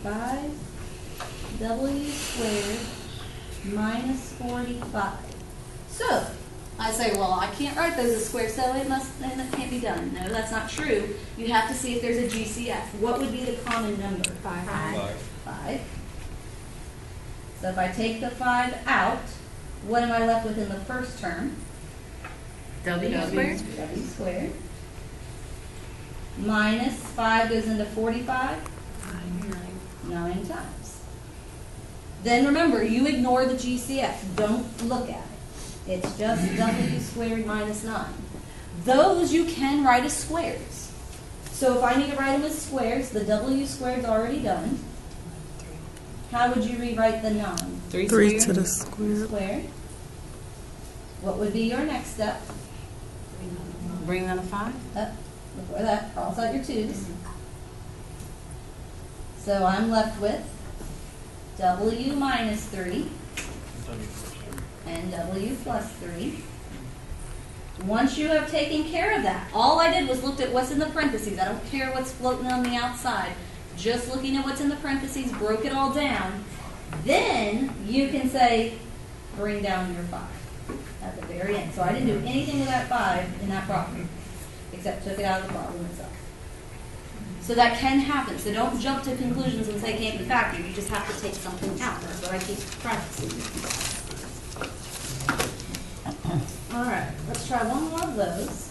5w squared minus 45. So, I say, well, I can't write those as squares, so then it can't be done. No, that's not true. You have to see if there's a GCF. What would be the common number? 5. 5. So if I take the 5 out, what am I left with in the first term? W squared. W squared. Minus 5 goes into 45? 9 times. Then remember, you ignore the GCF. Don't look at it. It's just W squared minus 9. Those you can write as squares. So if I need to write them as squares, the W squared's already done. How would you rewrite the 9? 3 to the square. Squared. What would be your next step? Bring down a 5. Before that, cross out your 2's. So I'm left with W minus 3 and W plus 3. Once you have taken care of that, all I did was looked at what's in the parentheses. I don't care what's floating on the outside. Just looking at what's in the parentheses, broke it all down. Then you can say, bring down your 5 at the very end. So I didn't do anything with that 5 in that problem, except took it out of the problem itself. So that can happen. So don't jump to conclusions and say it can't be factored. You just have to take something out. That's what I keep practicing. All right, let's try one more of those.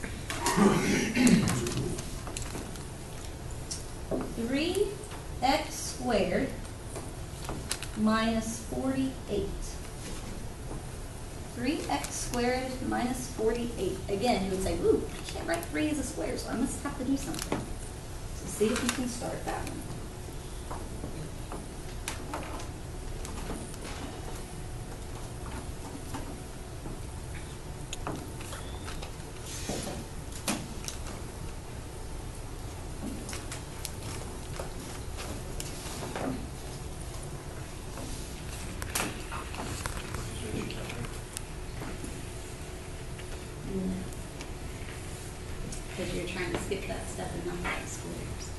3x squared minus 48. 3x squared minus 48. Again, you would say, ooh, I can't write 3 as a square, so I must have to do something. So see if you can start that one. Because you're trying to skip that step and not write squares.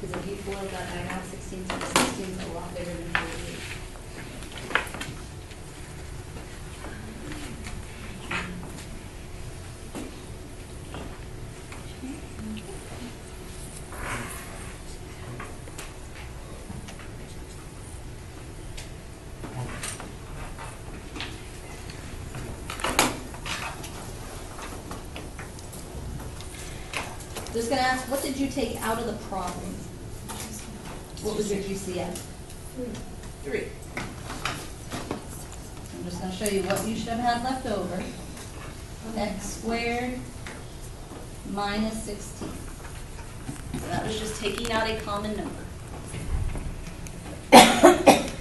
Because if you boil that diagonal 16 to 16 is a lot bigger than 48. Just going to ask, what did you take out of the problem? What was your GCF? 3. I'm just going to show you what you should have had left over. X squared minus 16. So that was just taking out a common number. And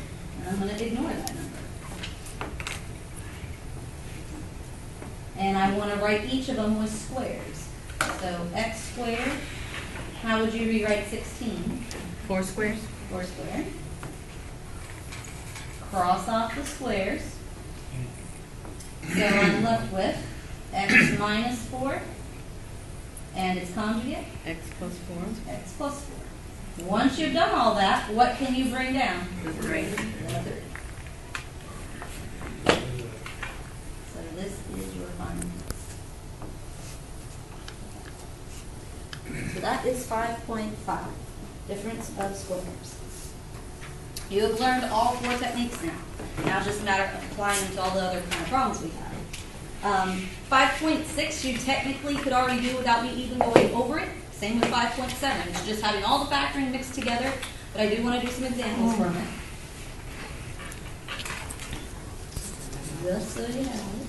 I'm going to ignore that number. And I want to write each of them with squares. So x squared, how would you rewrite 16? 4 squares. 4 squared. Cross off the squares. So I'm left with x minus 4 and its conjugate? X plus 4. X plus 4. Once you've done all that, what can you bring down? 3. So this is your final. So that is 5.5, difference of squares. You have learned all 4 techniques now. Now it's just a matter of applying them to all the other kind of problems we have. 5.6 you technically could already do without me even going over it. Same with 5.7. It's just having all the factoring mixed together, but I do want to do some examples from it. Just so you have it.